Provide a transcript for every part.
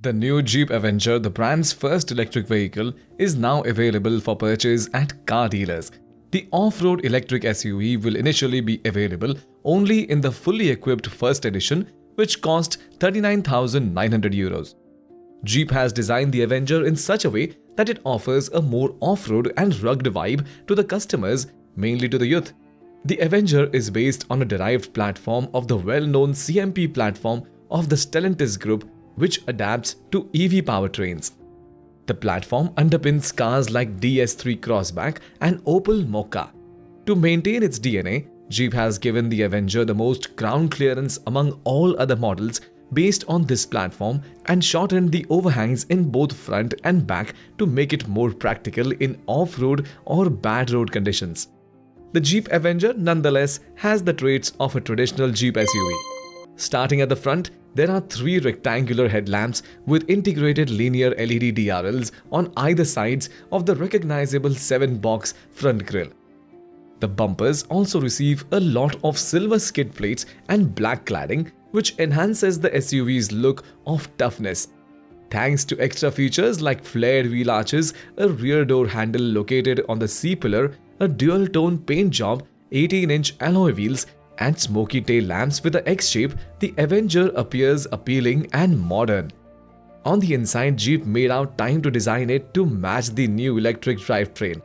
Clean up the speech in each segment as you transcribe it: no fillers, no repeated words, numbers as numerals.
The new Jeep Avenger, the brand's first electric vehicle, is now available for purchase at car dealers. The off-road electric SUV will initially be available only in the fully equipped first edition, which cost €39,900. Jeep has designed the Avenger in such a way that it offers a more off-road and rugged vibe to the customers, mainly to the youth. The Avenger is based on a derived platform of the well-known CMP platform of the Stellantis group, which adapts to EV powertrains. The platform underpins cars like DS3 Crossback and Opel Mokka. To maintain its DNA, Jeep has given the Avenger the most ground clearance among all other models based on this platform and shortened the overhangs in both front and back to make it more practical in off-road or bad road conditions. The Jeep Avenger nonetheless has the traits of a traditional Jeep SUV. Starting at the front, there are three rectangular headlamps with integrated linear LED DRLs on either sides of the recognizable 7-box front grille. The bumpers also receive a lot of silver skid plates and black cladding, which enhances the SUV's look of toughness. Thanks to extra features like flared wheel arches, a rear door handle located on the C-pillar, a dual-tone paint job, 18-inch alloy wheels, and smoky tail lamps with the X shape, the Avenger appears appealing and modern. On the inside, Jeep made out time to design it to match the new electric drivetrain.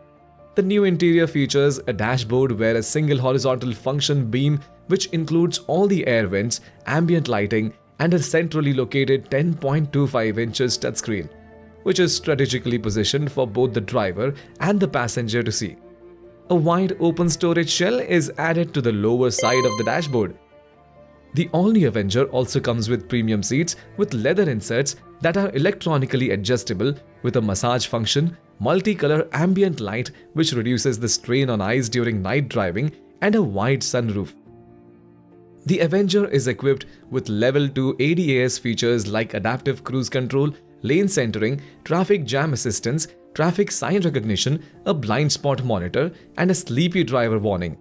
The new interior features a dashboard where a single horizontal function beam, which includes all the air vents, ambient lighting, and a centrally located 10.25 inches touchscreen, which is strategically positioned for both the driver and the passenger to see. A wide open storage shell is added to the lower side of the dashboard. The all-new Avenger also comes with premium seats with leather inserts that are electronically adjustable with a massage function, multicolor ambient light which reduces the strain on eyes during night driving, and a wide sunroof. The Avenger is equipped with Level 2 ADAS features like adaptive cruise control, lane centering, traffic jam assistance, traffic sign recognition, a blind spot monitor, and a sleepy driver warning.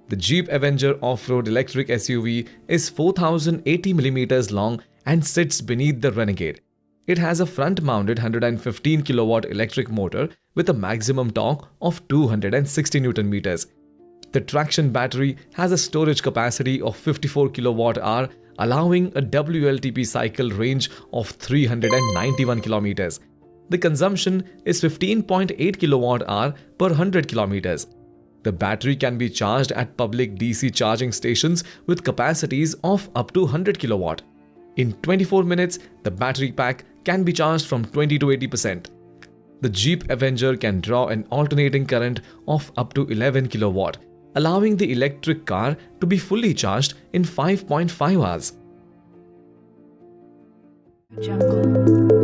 The Jeep Avenger off-road electric SUV is 4,080mm long and sits beneath the Renegade. It has a front-mounted 115 kW electric motor with a maximum torque of 260 Nm. The traction battery has a storage capacity of 54 kWh, allowing a WLTP cycle range of 391 km. The consumption is 15.8 kWh per 100 km. The battery can be charged at public DC charging stations with capacities of up to 100 kW. In 24 minutes, the battery pack can be charged from 20 to 80%. The Jeep Avenger can draw an alternating current of up to 11 kW, allowing the electric car to be fully charged in 5.5 hours. Jungle.